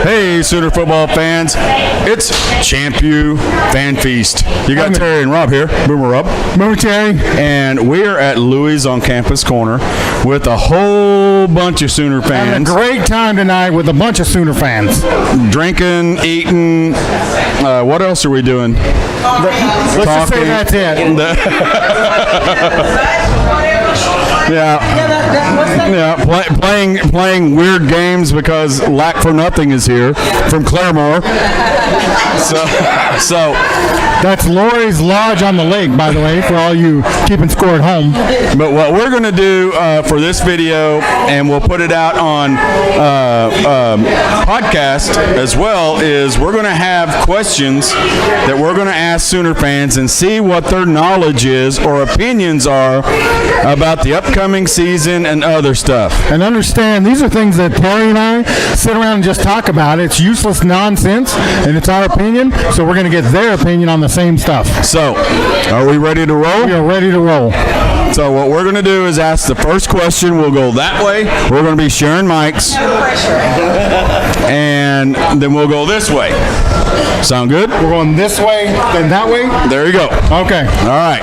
Hey, Sooner football fans. It's Champ U Fan Feast. You got Terry and Rob here. Boomer Rob. Boomer Terry. And we are at Louie's on Campus Corner with a whole bunch of Sooner fans. Having a great time tonight with a bunch of Sooner fans. Drinking, eating. What else are we doing? Let's just say that's it. Playing weird games because Lack for Nothing is here from Claremore. So that's Lori's Lodge on the lake, by the way, for all you keeping score at home. But what we're going to do for this video, and we'll put it out on podcast as well, is we're going to have questions that we're going to ask Sooner fans and see what their knowledge is or opinions are about the upcoming season and other stuff. And understand, these are things that Terry and I sit around and just talk about. It's useless nonsense, and it's our opinion, so we're going to get their opinion on the same stuff. So, are we ready to roll? We are ready to roll. So what we're going to do is ask the first question. We'll go that way. We're going to be sharing mics. No pressure. And then we'll go this way. Sound good? We're going this way, then that way? There you go. Okay. All right.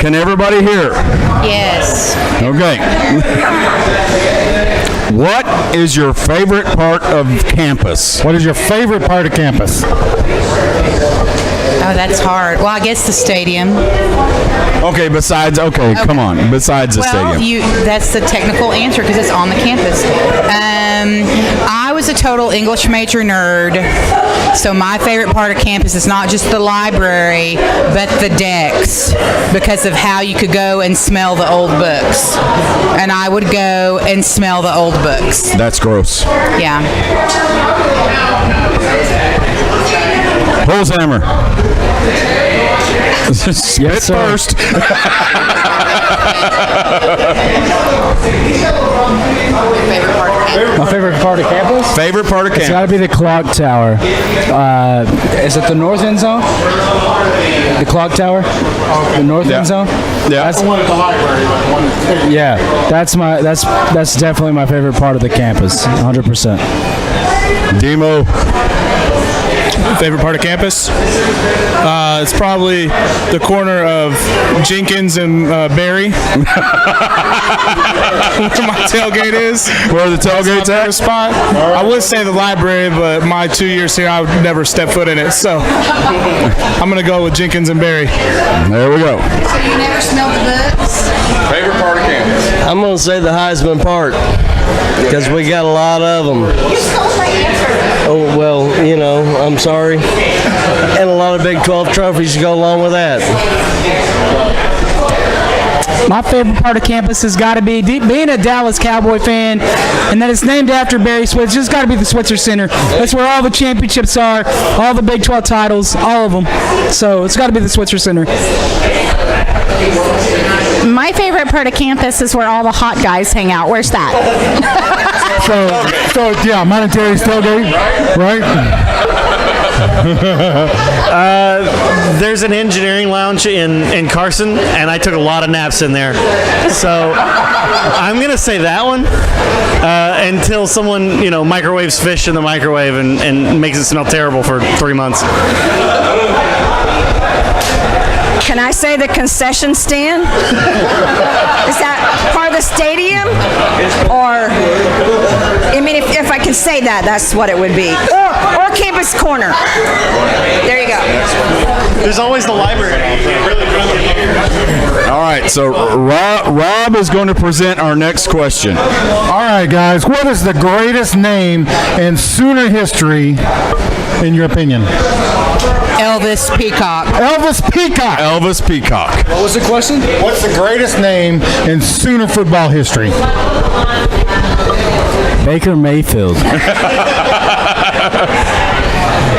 Can everybody hear? Yes. Okay. What is your favorite part of campus? What is your favorite part of campus? Oh, that's hard. Well, I guess the stadium. Okay, come on. Besides the stadium. That's the technical answer because it's on the campus. I was a total English major nerd, so my favorite part of campus is not just the library, but the decks, because of how you could go and smell the old books. And I would go and smell the old books. That's gross. Yeah. Holzhammer. Spit first. My favorite part of campus? Favorite part of campus? It's got to be the clock tower. Is it the north end zone? The clock tower? The north end zone? Yeah. That's The one at the library. Yeah, that's definitely my favorite part of the campus, 100%. Demo. Favorite part of campus? It's probably the corner of Jenkins and Barry. Where my tailgate is. Where the tailgate's at? Spot. I would say the library, but my 2 years here, I would never step foot in it. So I'm going to go with Jenkins and Barry. There we go. So you never smelled the books? Favorite part of campus? I'm going to say the Heisman Park because we got a lot of them. You stole my answer. Oh, well, I'm sorry. And a lot of Big 12 trophies to go along with that. My favorite part of campus has got to be being a Dallas Cowboy fan, and that it's named after Barry Switzer. It's got to be the Switzer Center. That's where all the championships are, all the Big 12 titles, all of them. So it's got to be the Switzer Center. My favorite part of campus is where all the hot guys hang out. Where's that? So yeah, mine and Terry's tailgate, right? There's an engineering lounge in Carson, and I took a lot of naps in there. So I'm going to say that one until someone, microwaves fish in the microwave and makes it smell terrible for 3 months. Can I say the concession stand? Is that part of the stadium? Or, if I can say that, that's what it would be. Or campus corner. There you go. There's always the library. All right, so Rob is going to present our next question. All right, guys. What is the greatest name in Sooner history, in your opinion? Elvis Peacock. Elvis Peacock. Elvis Peacock. What was the question? What's the greatest name in Sooner football history? Baker Mayfield.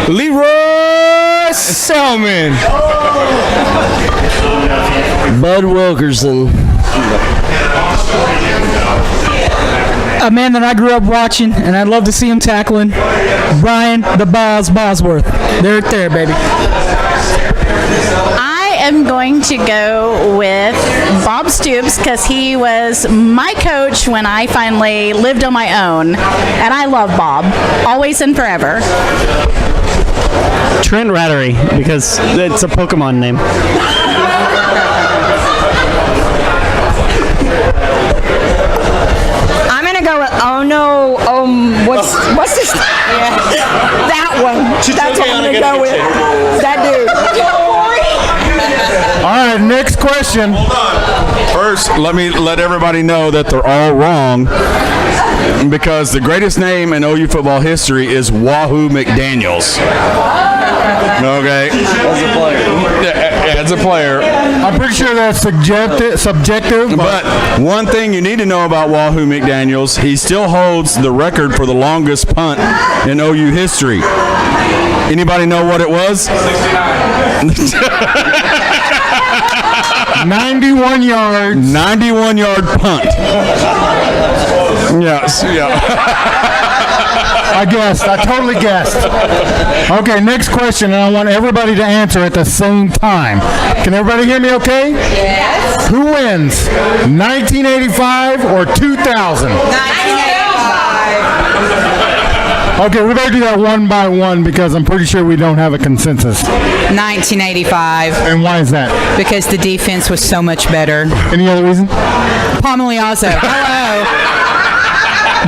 Leroy Selman. Bud Wilkerson. A man that I grew up watching, and I'd love to see him tackling, Brian the Boz Bosworth. There, baby. I am going to go with Bob Stoops because he was my coach when I finally lived on my own. And I love Bob, always and forever. Trent Rattery, because it's a Pokemon name. I'm gonna go with what's this? That one. That's what I'm gonna go with. That dude. All right, next question. First, let everybody know that they're all wrong because the greatest name in OU football history is Wahoo McDaniels. Okay. As a player. As a player. I'm pretty sure that's subjective. But one thing you need to know about Wahoo McDaniels, he still holds the record for the longest punt in OU history. Anybody know what it was? 91 yards. 91-yard punt. Yes, yeah. I guessed. I totally guessed. Okay, next question, and I want everybody to answer at the same time. Can everybody hear me okay? Yes. Who wins, 1985 or 2000? 1985. Okay, we better do that one by one because I'm pretty sure we don't have a consensus. 1985. And why is that? Because the defense was so much better. Any other reason? Palmoliazo. Hello.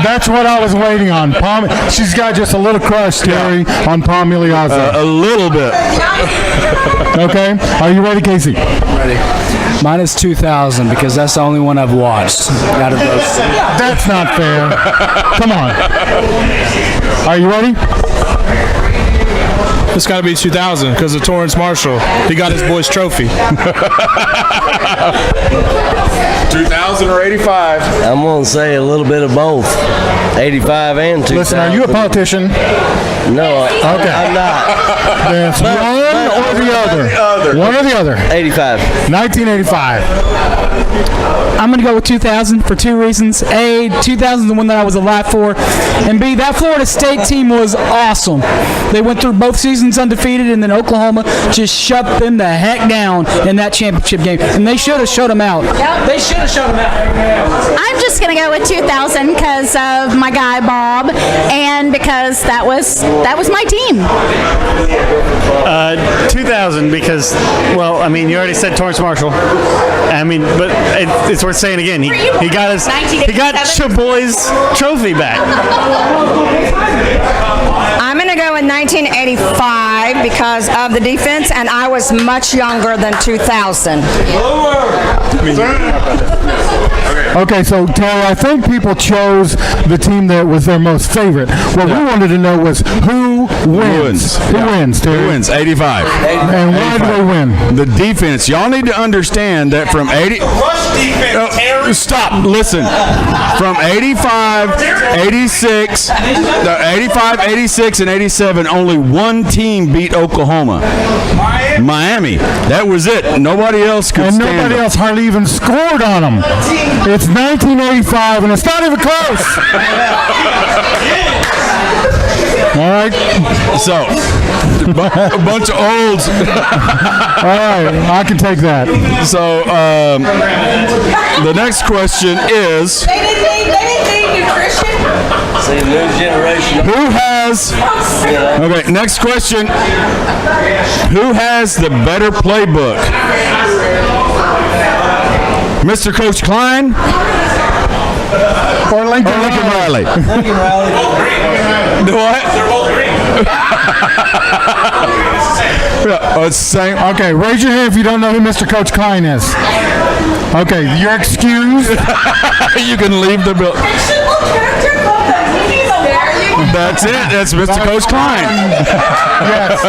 That's what I was waiting on. She's got just a little crush, Terry, on Palmoliazo. A little bit. Okay. Are you ready, Casey? Ready. Mine is 2000 because that's the only one I've watched out of those. That's not fair. Come on. Are you ready? It's got to be 2000 because of Torrance Marshall. He got his boy's trophy. 2000 or 85? I'm going to say a little bit of both. 85 and 2000. Listen, are you a politician? No, I'm not. That's one or the other. One or the other. 85. 1985. I'm going to go with 2000 for two reasons. A, 2000 is the one that I was alive for. And B, that Florida State team was awesome. They went through both seasons undefeated, and then Oklahoma just shut them the heck down in that championship game. And they should have shut them out. They should have shut them out. I'm just going to go with 2000 because of my guy Bob, and because that was my team. 2000 because, well, I mean, you already said Torrance Marshall. I mean, but it's worth saying again. He got Chaboy's trophy back. I'm going to go with 1985 because of the defense, and I was much younger than 2000. Okay, so Terry, I think people chose the team that was their most favorite. What we wanted to know was who wins. Who wins, Terry? Who wins? 85. And why do they win? The defense. Y'all need to understand that from 80. Stop. Listen. From 85, 86, 85, 86, and 87, only one team beat Oklahoma. Miami. That was it. Nobody else could And stand nobody them. else hardly even scored on them. It's 1985, and it's not even close. All right. So, a bunch of olds. All right, I can take that. So, the next question is, They didn't need nutrition. See, new generation. who has, okay, next question, who has the better playbook? Mr. Coach Klein Or Lincoln or Lincoln Riley? Lincoln Riley. What? They're both green. Yeah, it's the same. Okay, raise your hand if you don't know who Mr. Coach Klein is. Okay, you're excused. You can leave the building. That's it. That's Mr. Coach Klein. Yes,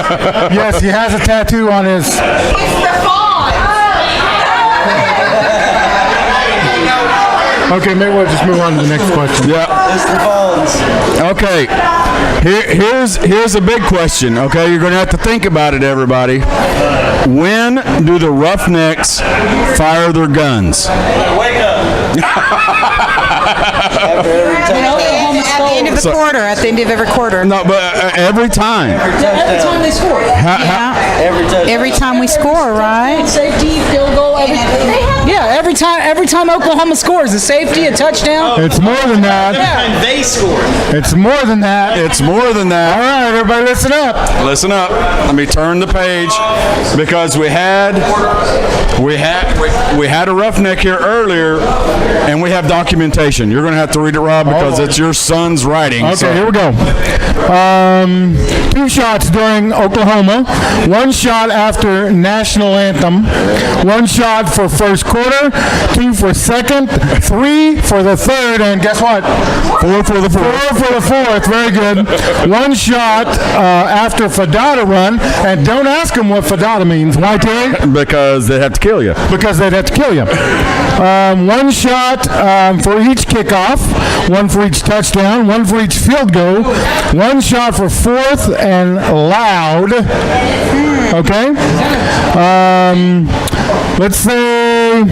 yes, he has a tattoo on his. It's the fawn. Okay, maybe we'll just move on to the next question. Yeah. Mr. Bones. Okay. Here's a big question. Okay, you're going to have to think about it, everybody. When do the Roughnecks fire their guns? Wake up. After every time. end of the quarter. At the end of every quarter. No, but every time. Every time they score. Every time we score, right? Safety, field goal, everything. Yeah, every time Oklahoma scores, a safety, a touchdown. It's more than that. And they scored. It's more than that. It's more than that. All right, everybody, listen up. Listen up. Let me turn the page because we had a roughneck here earlier, and we have documentation. You're going to have to read it, Rob, because it's your son's writing. Okay, so. here we go. 2 shots during Oklahoma, 1 shot after national anthem, 1 shot for first quarter, 2 for second, 3 for the third, and guess what? 4 for the fourth. Very good. 1 shot after Fadada run, and don't ask them what Fadada means. Why, Terry? Because they have to kill you. Because they'd have to kill you. 1 shot for each kickoff, 1 for each touchdown, 1 for each field goal, 1 shot for fourth and loud. Okay? Let's say...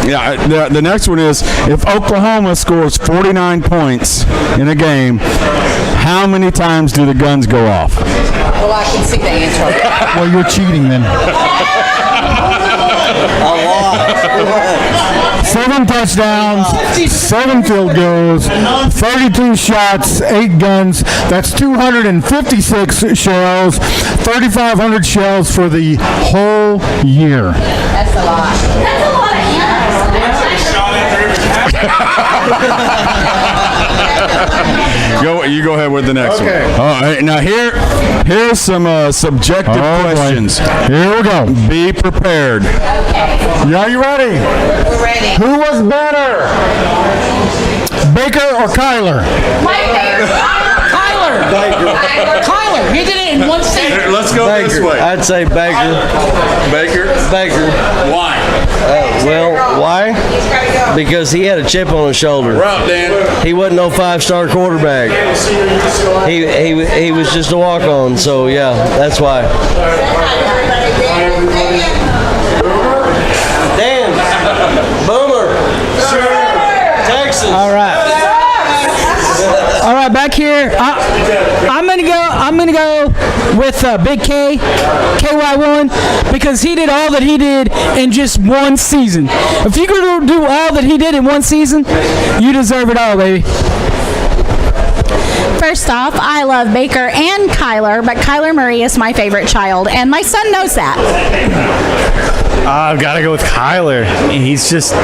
Yeah, the next one is, if Oklahoma scores 49 points in a game, how many times do the guns go off? Well, I can see the answer. Well, you're cheating then. A lot. 7 touchdowns, 7 field goals, 32 shots, 8 guns. That's 256 shells, 3,500 shells for the whole year. That's a lot. That's a lot of You go ahead with the next one. All right, now here's some subjective questions. Here we go. Be prepared. Yeah, you ready? We're ready. Who was better? Baker or Kyler? Kyler, he did it in 1 second. Let's go this way. I'd say Baker. Baker? Why? Well, why? Because he had a chip on his shoulder. Route, Dan. He wasn't no 5-star quarterback. He was just a walk-on. So yeah, that's why. Dan, Boomer, Texas. All right, back here. I'm gonna go with Big K, KY1, because he did all that he did in just 1 season. If you could do all that he did in 1 season, you deserve it all, baby. First off, I love Baker and Kyler, but Kyler Murray is my favorite child, and my son knows that. I've got to go with Kyler. He's just...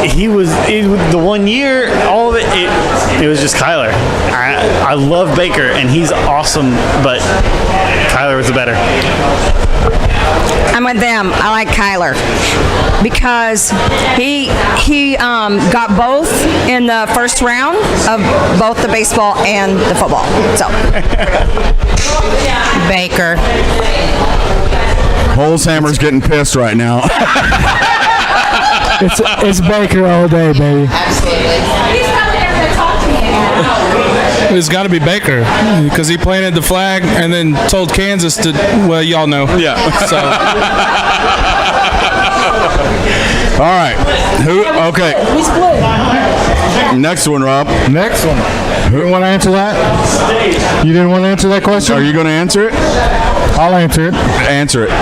the 1 year, all of it was just Kyler. I love Baker, and he's awesome, but Kyler was the better. I'm with them. I like Kyler because he got both in the first round of both the baseball and the football. So Baker. Holzhammer's getting pissed right now. It's Baker all day, baby. It's got to be Baker because he planted the flag and then told Kansas to, well, y'all know. Yeah. So. All right. Okay. We split. Next one, Rob. Next one. Who didn't want to answer that? You didn't want to answer that question? Are you going to answer it? I'll answer it. Answer it.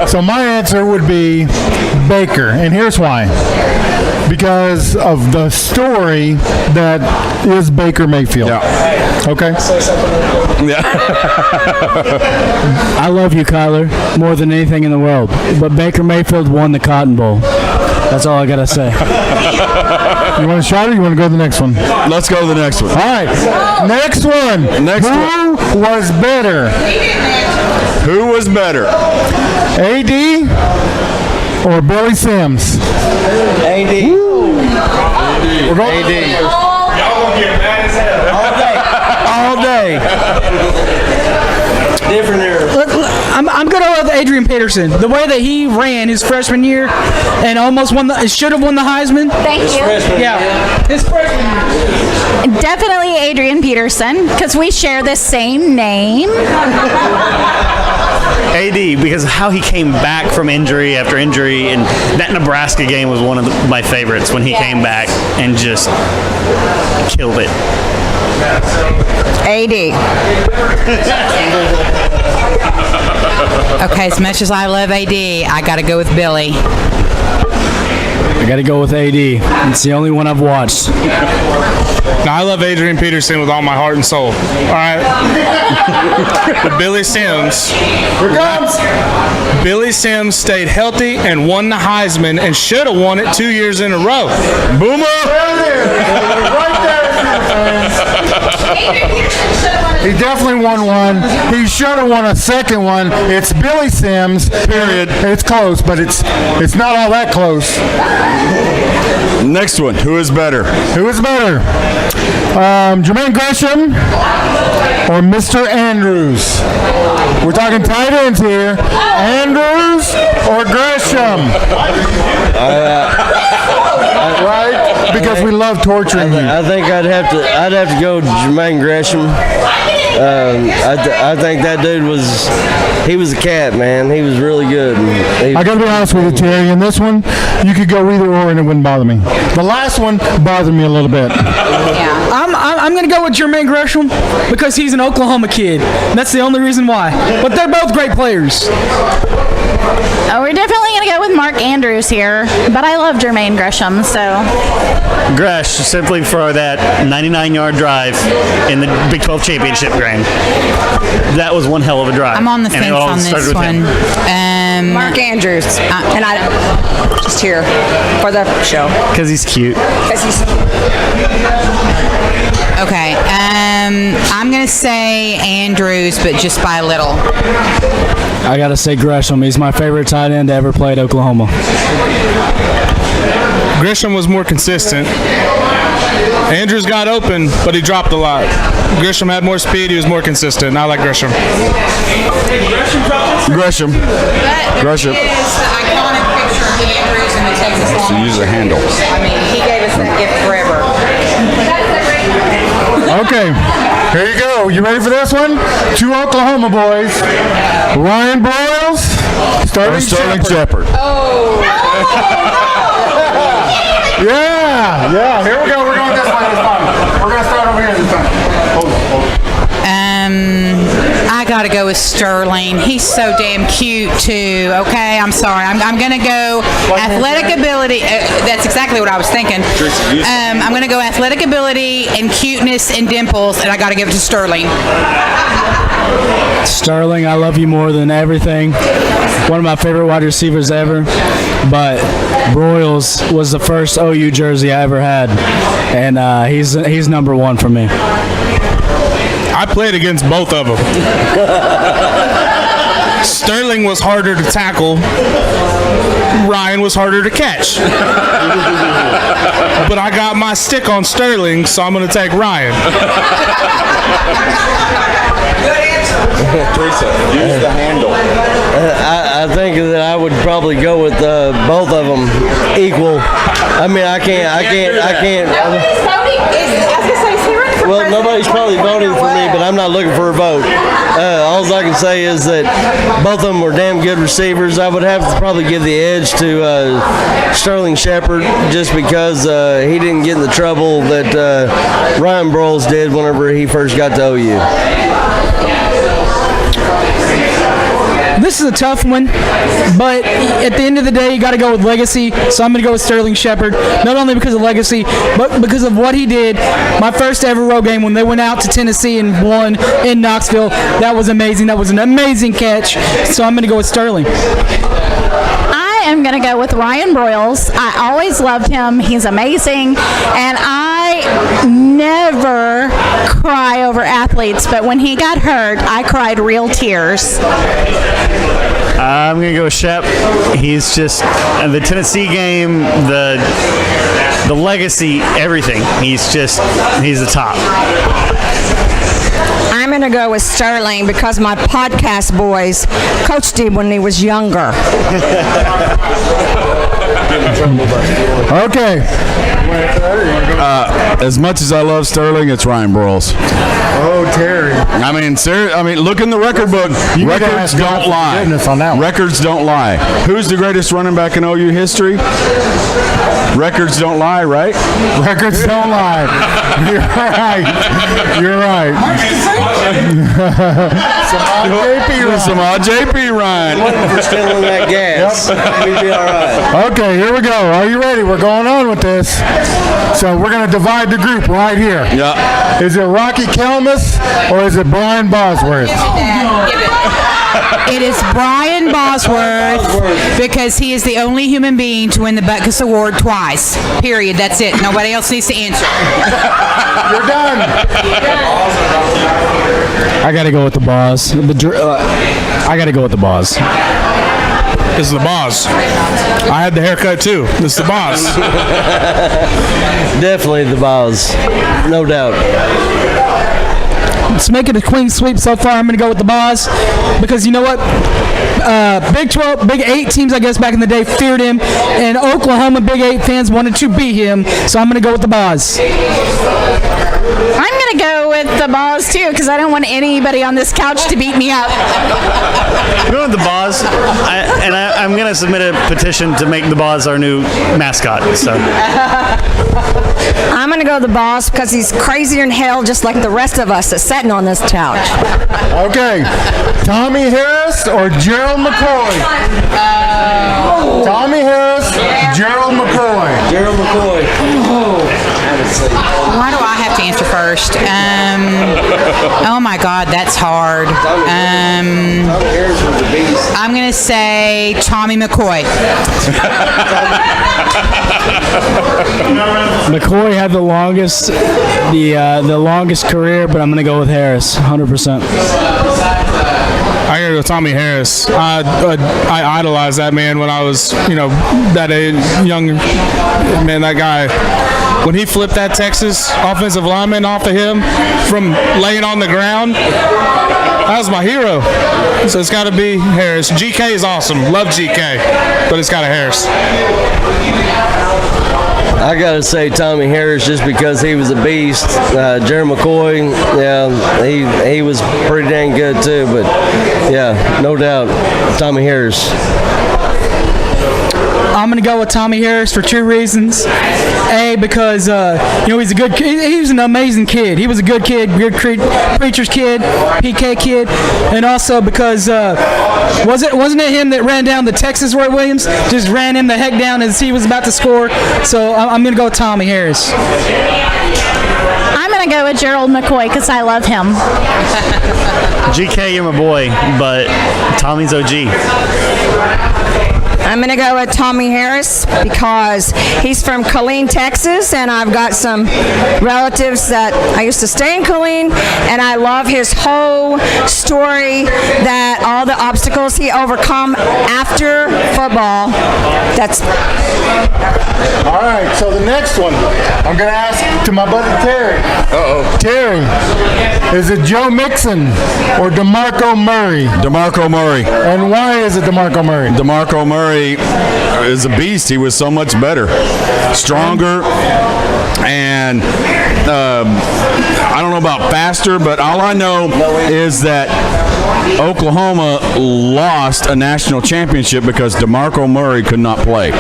So my answer would be Baker, and here's why. Because of the story that is Baker Mayfield. Yeah. Okay? Yeah. I love you, Kyler, more than anything in the world. But Baker Mayfield won the Cotton Bowl. That's all I got to say. You want a shot or you want to go to the next one? Let's go to the next one. All right. Next one. Who was better? Who was better? AD or Billy Sims? AD. We're going AD. All day. Different era. I'm going to go with Adrian Peterson. The way that he ran his freshman year and almost should have won the Heisman. Thank you. Yeah, his freshman year. Definitely Adrian Peterson, because we share the same name. AD, because of how he came back from injury after injury, and that Nebraska game was one of my favorites when he came back and just killed it. AD. Okay, as much as I love AD, I got to go with Billy. I got to go with AD. It's the only one I've watched. Now, I love Adrian Peterson with all my heart and soul. All right. But Billy Sims. Here comes. Billy Sims stayed healthy and won the Heisman and should have won it 2 years in a row. Boomer! Right there. He definitely won one. He should have won a second one. It's Billy Sims. Period. It's close, but it's not all that close. Next one. Who is better? Who is better? Jermaine Gresham or Mr. Andrews? We're talking tight ends here. Andrews or Gresham? Right? Because we love torturing you. I think I'd have to go Jermaine Gresham. I think that dude he was a cat, man. He was really good. I gotta be honest with you, Terry. In this one, you could go either or and it wouldn't bother me. The last one bothered me a little bit. Yeah. I'm going to go with Jermaine Gresham because he's an Oklahoma kid. That's the only reason why. But they're both great players. Oh, we're definitely going to go with Mark Andrews here, but I love Jermaine Gresham, so. Gresh, simply for that 99-yard drive in the Big 12 championship game. That was one hell of a drive. I'm on the And it fence all on started this with him. one. Mark Andrews. And I just here for the show. Because he's cute. Okay. I'm going to say Andrews, but just by a little. I got to say Gresham. He's my favorite tight end to ever play at Oklahoma. Gresham was more consistent. Andrews got open, but he dropped a lot. Gresham had more speed. He was more consistent. I like Gresham. Gresham. Gresham. It is the iconic picture of Andrews in the Texas Longhorns. So use a handle. I mean, he gave us that gift forever. Okay, here you go. You ready for this one? Two Oklahoma boys. Ryan Broyles, Sterling Shepard. Yeah. Here we go. We're going this way this time. We're going to start over here this time. I got to go with Sterling. He's so damn cute, too. Okay, I'm sorry. I'm going to go athletic ability. That's exactly what I was thinking. I'm going to go athletic ability and cuteness and dimples, and I got to give it to Sterling. Sterling, I love you more than everything. One of my favorite wide receivers ever. But Broyles was the first OU jersey I ever had, and he's number one for me. I played against both of them. Sterling was harder to tackle. Ryan was harder to catch. But I got my stick on Sterling, so I'm going to take Ryan. Teresa, use the handle. I think that I would probably go with both of them equal. I mean, I can't. Well, nobody's probably voting for me, but I'm not looking for a vote. All I can say is that both of them were damn good receivers. I would have to probably give the edge to Sterling Shepard just because he didn't get in the trouble that Ryan Broyles did whenever he first got to OU. This is a tough one, but at the end of the day, you got to go with legacy. So I'm going to go with Sterling Shepard, not only because of legacy, but because of what he did. My first ever road game when they went out to Tennessee and won in Knoxville, that was amazing. That was an amazing catch. So I'm going to go with Sterling. I am going to go with Ryan Broyles. I always loved him. He's amazing. And I never cry over athletes, but when he got hurt, I cried real tears. I'm going to go with Shep. He's just the Tennessee game, the legacy, everything. He's the top. I'm going to go with Sterling because my podcast boys coached him when he was younger. Okay. As much as I love Sterling, it's Ryan Broyles. Oh, Terry. I mean, look in the record book. You need to Records ask God don't for lie. forgiveness on that one. Records don't lie. Who's the greatest running back in OU history? Records don't lie, right? Records don't lie. You're right. You're right. Samad JP Ryan. For stealing that gas. We'd be all right. Okay, here we go. Are you ready? We're going on with this. So we're going to divide the group right here. Yeah. Is it Rocky Kelmus or is it Brian Bosworth? It is Brian Bosworth because he is the only human being to win the Butkus Award twice. Period. That's it. Nobody else needs to answer. You're done. I got to go with the boss. I got to go with the boss. This is the boss. I had the haircut too. This is the boss. Definitely the boss. No doubt. Let's make it a clean sweep so far. I'm going to go with the boss because you know what? Big 12, Big 8 teams, I guess, back in the day feared him, and Oklahoma Big 8 fans wanted to beat him, so I'm going to go with the boss. I'm going to go with the Boss too because I don't want anybody on this couch to beat me up. I'm going with the Boz, I'm going to submit a petition to make the Boz our new mascot. So I'm going to go with the boss because he's crazier than hell, just like the rest of us that's sitting on this couch. Okay. Tommy Harris or Gerald McCoy? Tommy Harris, Gerald McCoy. Gerald McCoy. Why do I have to answer first? Oh my God, that's hard. I'm gonna say Tommy McCoy. McCoy had the longest career, but I'm gonna go with Harris, 100%. I gotta go Tommy Harris. I idolized that man when I was, that age, young man. That guy, when he flipped that Texas offensive lineman off of him from laying on the ground, that was my hero. So it's got to be Harris. GK is awesome. Love GK, but it's got to Harris. I gotta say Tommy Harris just because he was a beast. Jerry McCoy, yeah, he was pretty dang good too. But yeah, no doubt, Tommy Harris. I'm going to go with Tommy Harris for two reasons. A, because, he's a good kid. He was an amazing kid. He was a good kid, good preacher's kid, PK kid. And also because, wasn't it him that ran down the Texas Roy Williams? Just ran him the heck down as he was about to score. So I'm going to go with Tommy Harris. I'm going to go with Gerald McCoy because I love him. GK, you're my boy, but Tommy's OG. I'm going to go with Tommy Harris because he's from Killeen, Texas, and I've got some relatives that I used to stay in Killeen, and I love his whole story, that all the obstacles he overcome after football. That's All right, so the next one, I'm going to ask to my buddy Terry. Terry, is it Joe Mixon or DeMarco Murray? DeMarco Murray. And why is it DeMarco Murray? DeMarco Murray is a beast. He was so much better, stronger, and I don't know about faster, but all I know is that Oklahoma lost a national championship because DeMarco Murray could not play.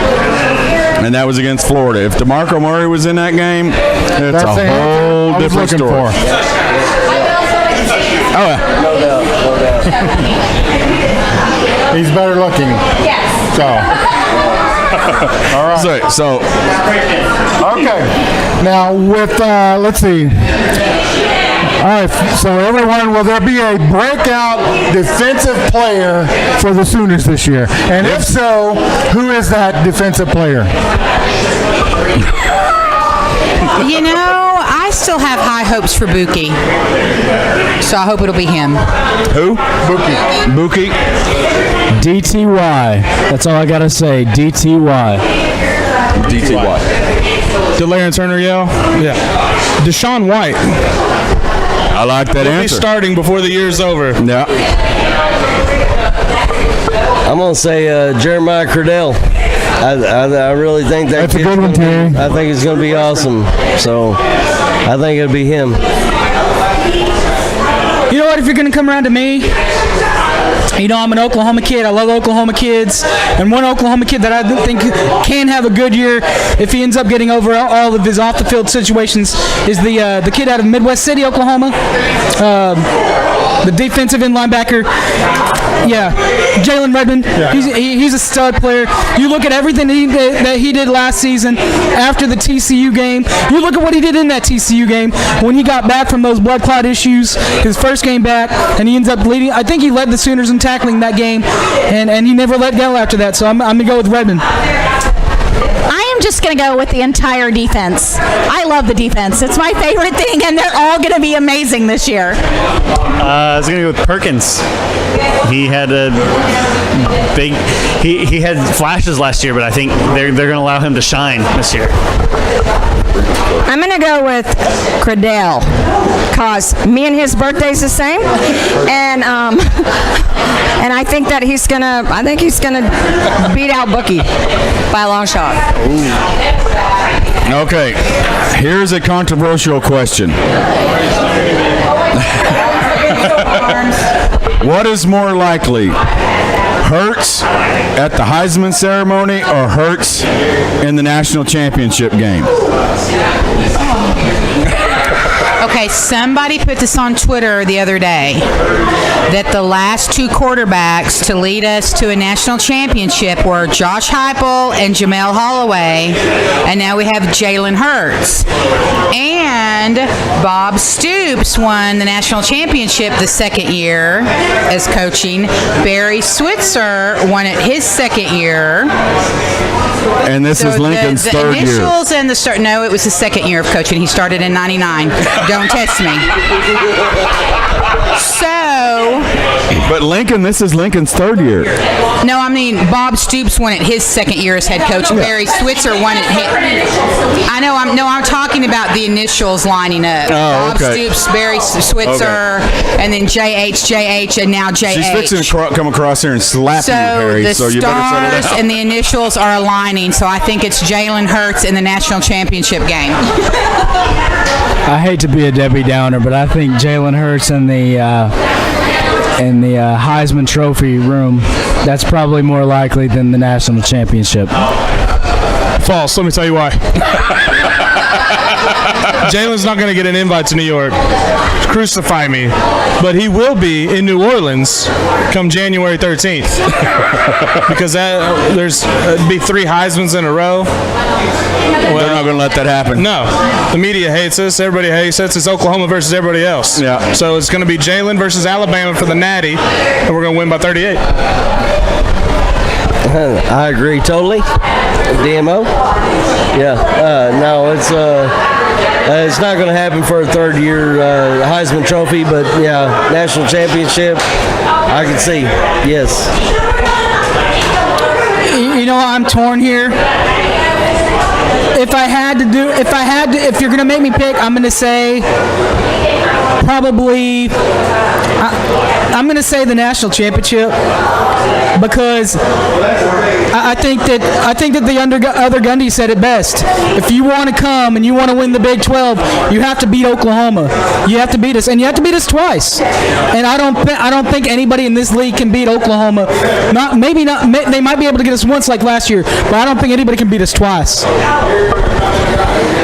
And that was against Florida. If DeMarco Murray was in that game, it's a whole different story. Oh, yeah. No doubt. He's better looking. Yes. So. All right. So Okay. Now with let's see. All right. So everyone, will there be a breakout defensive player for the Sooners this year? And if so, who is that defensive player? I still have high hopes for Buki. So I hope it'll be him. who? Buki. DTY. That's all I got to say. DTY. DeLaren Turner, yeah. Deshaun White. I like that He'll be answer. starting before the year's over. Yeah. I'm gonna say Jeremiah Cradell. I really think That's a good one, Terry. I think it's going to be awesome. So I think it'll be him. You know what? If you're going to come around to me, you know, I'm an Oklahoma kid. I love Oklahoma kids. And one Oklahoma kid that I think can have a good year if he ends up getting over all of his off-the-field situations is the kid out of Midwest City, Oklahoma. The defensive end linebacker. Yeah, Jalen Redmond. Yeah. He's a stud player. You look at everything that he did last season after the TCU game. You look at what he did in that TCU game when he got back from those blood clot issues, his first game back, and he ends up leading. I think he led the Sooners in tackling that game, and he never let go after that. So I'm going to go with Redmond. I am just going to go with the entire defense. I love the defense. It's my favorite thing, and they're all going to be amazing this year. I was going to go with Perkins. He had a big. He had flashes last year, but I think they're going to allow him to shine this year. I'm going to go with Cradell, because me and his birthday's the same, and I think that he's going to beat out Bookie by a long shot. Okay, here's a controversial question. What is more likely, Hurts at the Heisman ceremony or Hurts in the national championship game? Okay, somebody put this on Twitter the other day, that the last two quarterbacks to lead us to a national championship were Josh Heupel and Jamel Holloway, and now we have Jalen Hurts. And Bob Stoops won the national championship the second year as coaching. Barry Switzer won it his second year. And this is Lincoln's third year. The initials and the start. No, it was his second year of coaching. He started in '99. Don't test me. So. But Lincoln, this is Lincoln's third year. No, I mean Bob Stoops won it his second year as head coach. Barry Switzer won it. I know. I'm talking about the initials lining up. Oh, Bob okay. Stoops, Barry Switzer, and then JH, and now JH. She's fixing to come across here and slap you, Harry. The So you better settle stars down. and the initials are aligning. So I think it's Jalen Hurts in the national championship game. I hate to be a Debbie Downer, but I think Jalen Hurts in the Heisman Trophy room, that's probably more likely than the national championship. False. Let me tell you why. Jalen's not going to get an invite to New York. Crucify me. But he will be in New Orleans come January 13th. Because there's be 3 Heismans in a row. They're not going to let that happen. No. The media hates us. Everybody hates us. It's Oklahoma versus everybody else. Yeah. So it's going to be Jalen versus Alabama for the Natty, and we're going to win by 38. I agree totally. DMO? Yeah. No, it's not going to happen for a third year Heisman Trophy, but yeah, national championship, I can see. Yes. You know, I'm torn here. If you're going to make me pick, I'm going to say probably, I'm going to say the national championship, because I think that the other Gundy said it best. If you want to come and you want to win the Big 12, you have to beat Oklahoma. You have to beat us, and you have to beat us twice. And I don't think anybody in this league can beat Oklahoma. Maybe not. They might be able to get us once like last year, but I don't think anybody can beat us twice.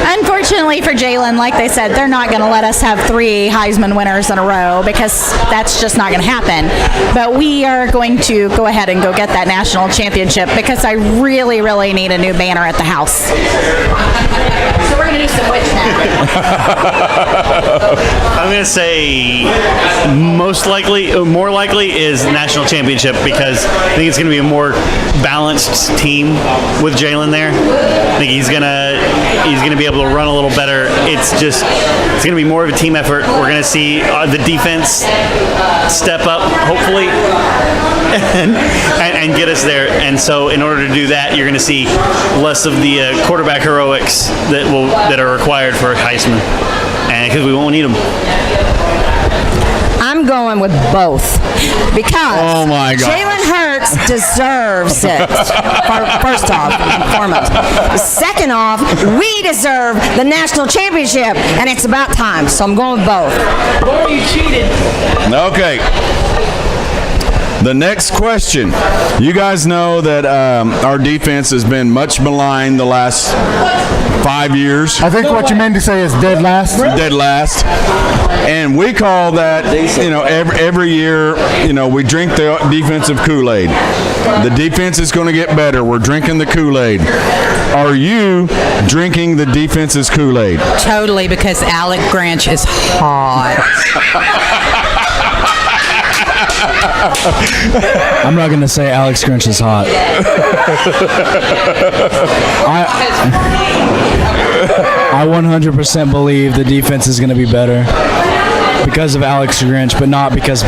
Unfortunately for Jalen, like they said, they're not going to let us have 3 Heisman winners in a row, because that's just not going to happen. But we are going to go ahead and go get that national championship, because I really, really need a new banner at the house. So we're going to do some witch now. I'm going to say more likely is national championship, because I think it's going to be a more balanced team with Jalen there. I think he's going to be able to run a little better. It's going to be more of a team effort. We're going to see the defense step up, hopefully, and get us there. And so in order to do that, you're going to see less of the quarterback heroics that are required for Heisman, and because we won't need them. I'm I'm going with both because Oh my gosh. Jalen Hurts deserves it. First off, and foremost. Second off, we deserve the national championship, and it's about time. So I'm going with both. Boy, you cheated. Okay. The next question. You guys know that our defense has been much maligned the last 5 years. I think what you meant to say is dead last. Dead last. And we call that, every year, we drink the defensive Kool-Aid. The defense is going to get better. We're drinking the Kool-Aid. Are you drinking the defense's Kool-Aid? Totally, because Alec Grinch is hot. I'm not gonna say Alex Grinch is hot. I 100% believe the defense is gonna be better because of Alex Grinch, but not because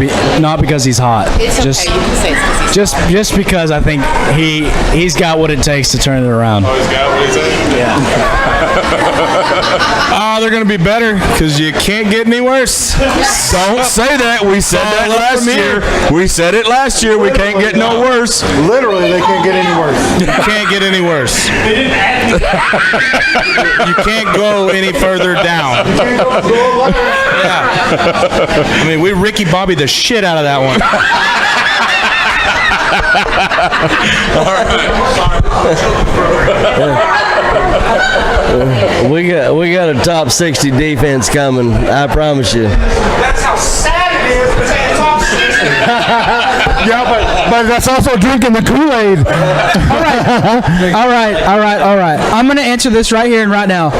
he's hot. It's okay. You can say it's 'cause he's Just because I think he's got what it takes to turn it around. They're going to be better because you can't get any worse. Don't say that. We said that last year. We said it last year. We can't get no worse. Literally, they can't get any worse. You can't get any worse. You can't go any further down. Yeah. I mean, we Ricky Bobby the shit out of that one. We got a top 60 defense coming. I promise you. That's how sad it is. Top 60. Yeah, but that's also drinking the Kool-Aid. All right. I'm going to answer this right here and right now.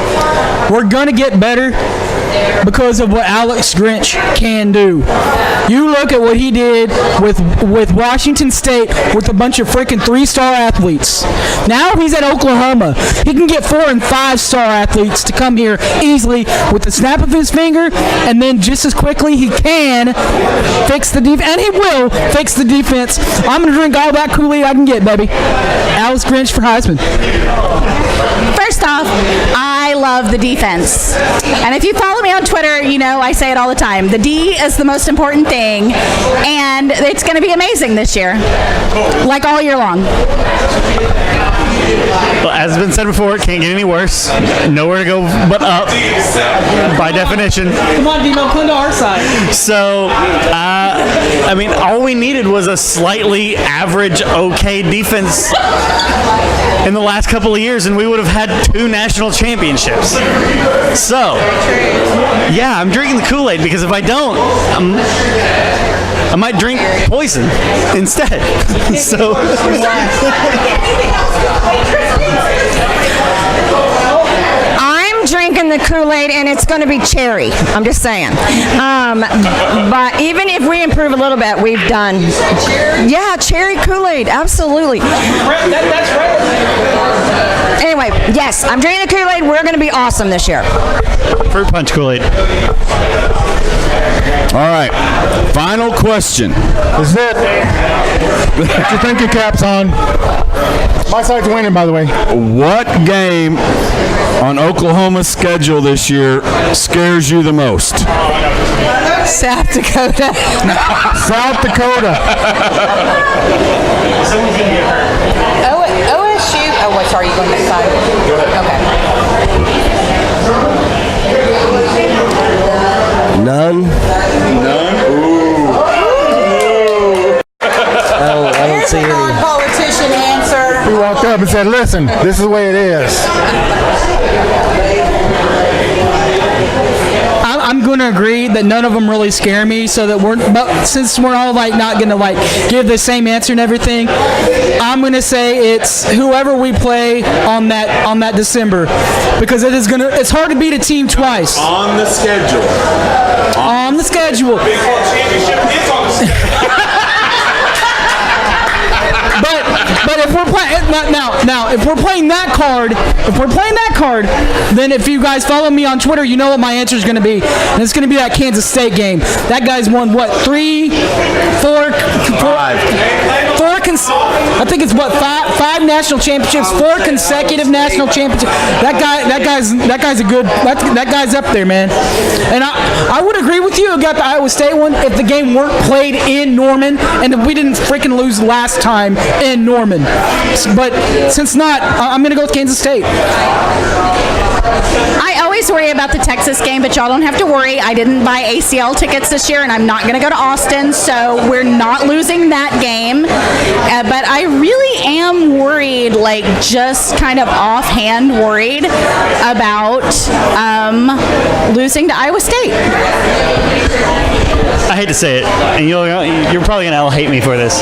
We're going to get better because of what Alex Grinch can do. You look at what he did with Washington State with a bunch of freaking 3-star athletes. Now he's at Oklahoma. He can get 4- and 5-star athletes to come here easily with the snap of his finger, and then just as quickly he can fix the defense, and he will fix the defense. I'm going to drink all that Kool-Aid I can get, baby. Alex Grinch for Heisman. First off, I love the defense. And if you follow me on Twitter, you know I say it all the time. The D is the most important thing, and it's going to be amazing this year, like all year long. Well, as has been said before, it can't get any worse. Nowhere to go but up, by definition. Come on, Demo, come to our side. So, I mean, all we needed was a slightly average, okay defense in the last couple of years, and we would have had 2 national championships. So, yeah, I'm drinking the Kool-Aid because if I don't, I might drink poison instead. So. I'm drinking the Kool-Aid, and it's going to be cherry. I'm just saying. But even if we improve a little bit, we've done. Yeah, cherry Kool-Aid, absolutely. That's right. Anyway, yes, I'm drinking the Kool-Aid. We're going to be awesome this year. Fruit punch Kool-Aid. All right. Final question. Is it? Put your thinking caps on. My side's winning, by the way. What game on Oklahoma's schedule this year scares you the most? South Dakota. South Dakota. OSU. Oh, wait, sorry, you going this side? Go ahead. Okay. None. Ooh. I don't see any. Non-politician answer. He walked up and said, listen, this is the way it is. I'm going to agree that none of them really scare me, so that but since we're all not going to give the same answer and everything, I'm going to say it's whoever we play on that December, because it's hard to beat a team twice. On the schedule. On the schedule. Big 12 championship is on the schedule. But if we're playing now, Now, if we're playing that card, then if you guys follow me on Twitter, you know what my answer is going to be. And it's going to be that Kansas State game. That guy's won, what, I think it's what, five national championships, 4 consecutive national championships. That guy's up there, man. And I would agree with you about the Iowa State one if the game weren't played in Norman and if we didn't freaking lose last time in Norman. But since not, I'm going to go with Kansas State. I always worry about the Texas game, but y'all don't have to worry. I didn't buy ACL tickets this year, and I'm not going to go to Austin, so we're not losing that game. But I really am worried, like just kind of offhand worried about losing to Iowa State. I hate to say it, and you're probably going to all hate me for this.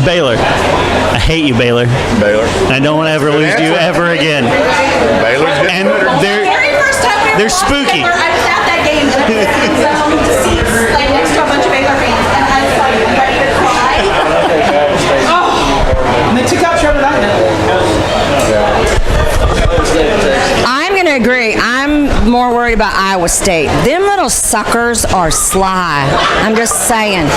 Baylor. I hate you, Baylor. And I don't want to ever lose to you ever again. Baylor's good. And they're spooky. I was at that game and I was in the zone to see like next to a bunch of Baylor fans, and I was like ready to cry. And they took out Trevor Knight. I'm going to agree. I'm more worried about Iowa State. Them little suckers are sly. I'm just saying.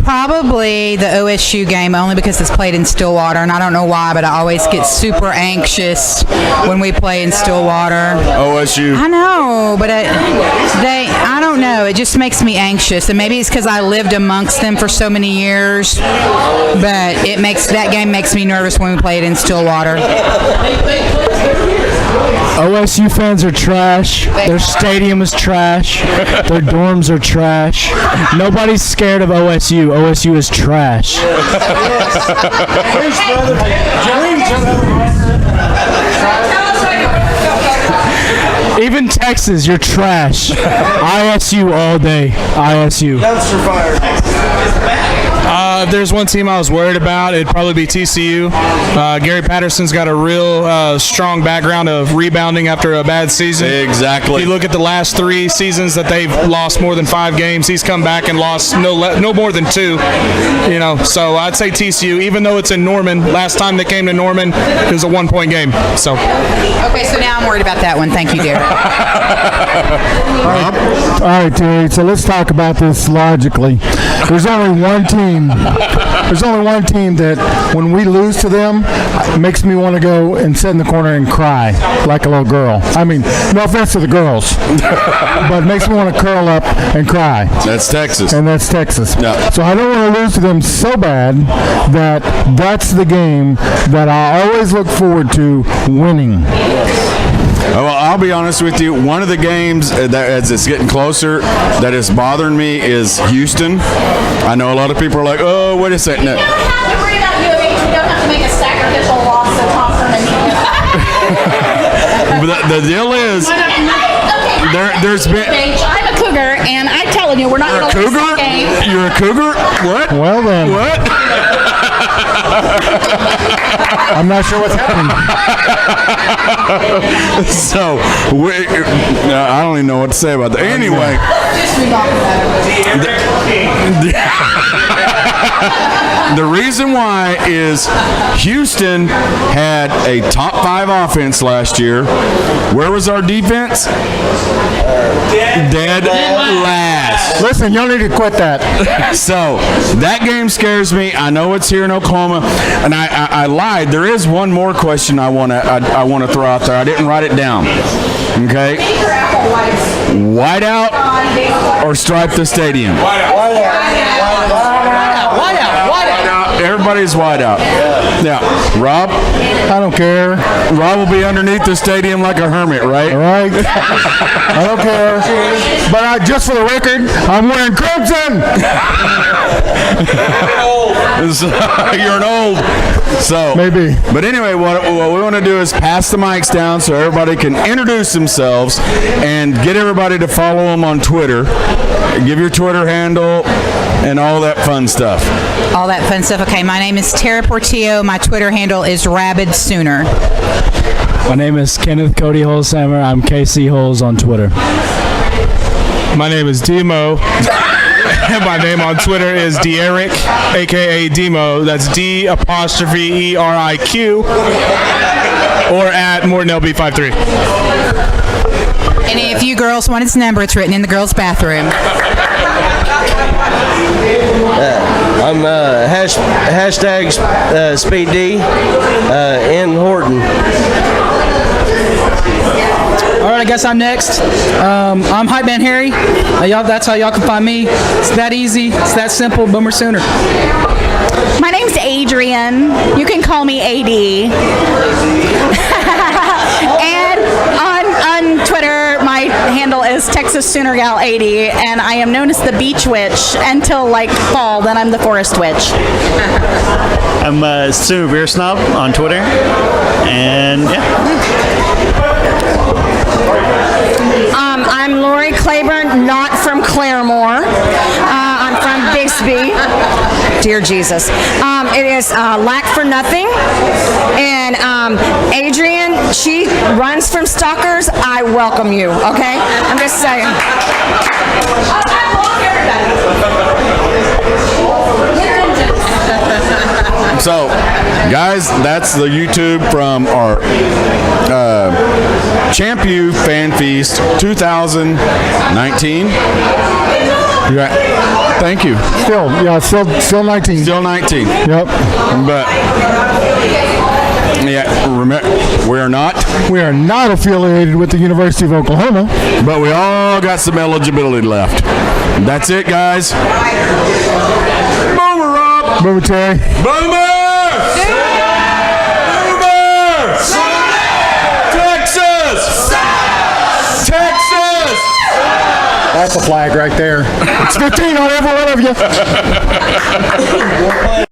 Probably the OSU game, only because it's played in Stillwater, and I don't know why, but I always get super anxious when we play in Stillwater. OSU. I know, but I don't know. It just makes me anxious, and maybe it's because I lived amongst them for so many years. But that game makes me nervous when we play it in Stillwater. OSU fans are trash. Their stadium is trash. Their dorms are trash. Nobody's scared of OSU. OSU is trash. Even Texas, you're trash. ISU all day. ISU. If there's one team I was worried about, it'd probably be TCU. Gary Patterson's got a real strong background of rebounding after a bad season. Exactly. If you look at the last 3 seasons that they've lost more than 5 games, he's come back and lost no more than 2. So I'd say TCU, even though it's in Norman. Last time they came to Norman, it was a 1-point game. So. Okay, so now I'm worried about that one. Thank you, Derek. All right, Terry, so let's talk about this logically. There's only one team that when we lose to them, it makes me want to go and sit in the corner and cry like a little girl. I mean, no offense to the girls, but it makes me want to curl up and cry. That's Texas. And that's Texas. Yeah. So I don't want to lose to them so bad that that's the game that I always look forward to winning. Well, I'll be honest with you. One of the games that, as it's getting closer, that is bothering me is Houston. I know a lot of people are like, "Oh, wait a second." We don't have to worry about U of H. We don't have to make a sacrificial loss to Thompson. But the deal is, there's been. I'm a Cougar, and I'm telling you, we're not going to lose this game. You're a Cougar? What? Well then. What? I'm not sure what's happening. So, I don't even know what to say about that. Anyway. The reason why is Houston had a top 5 offense last year. Where was our defense? Dead last. Listen, y'all need to quit that. So that game scares me. I know it's here in Oklahoma, and I lied. There is one more question I want to throw out there. I didn't write it down. Okay. White out or stripe the stadium? White out. Everybody's wide out. Yeah. Rob? I don't care. Rob will be underneath the stadium like a hermit, right? Right. I don't care. But just for the record, I'm wearing crimson. You're an old. So maybe. But anyway, what we want to do is pass the mics down so everybody can introduce themselves and get everybody to follow them on Twitter. Give your Twitter handle and all that fun stuff. All that fun stuff. Okay, my name is Tara Portillo. My Twitter handle is Rabid Sooner. My name is Kenneth Cody Holzhammer. I'm KC Holes on Twitter. My name is Demo. My name on Twitter is Deerick, aka Demo. That's D''ERIQ, or at MortonLB53. And if you girls want his number, it's written in the girls' bathroom. I'm hashtag Speed D in Horton. All right, I guess I'm next. I'm Hype Man Harry. Y'all, that's how y'all can find me. It's that easy. It's that simple. Boomer Sooner. My name's Adrian. You can call me AD. And on Twitter, my handle is Texas Sooner Gal 80, and I am known as the Beach Witch until like fall. Then I'm the Forest Witch. I'm Sue Beer Snob on Twitter, and yeah. I'm Lori Claiborne, not from Claremore. I'm from Bixby. Dear Jesus. It is Lack for Nothing. And Adrian, she runs from stalkers. I welcome you, okay? I'm just saying. So, guys, that's the YouTube from our Champ U Fan Feast 2019. Thank you. Still 19. Still 19. Yep. But yeah, we are not. We are not affiliated with the University of Oklahoma. But we all got some eligibility left. That's it, guys. Boomer up. Boomer Terry. Boomer! Boomer! Texas! Texas! That's a flag right there. It's 15 on every one of you.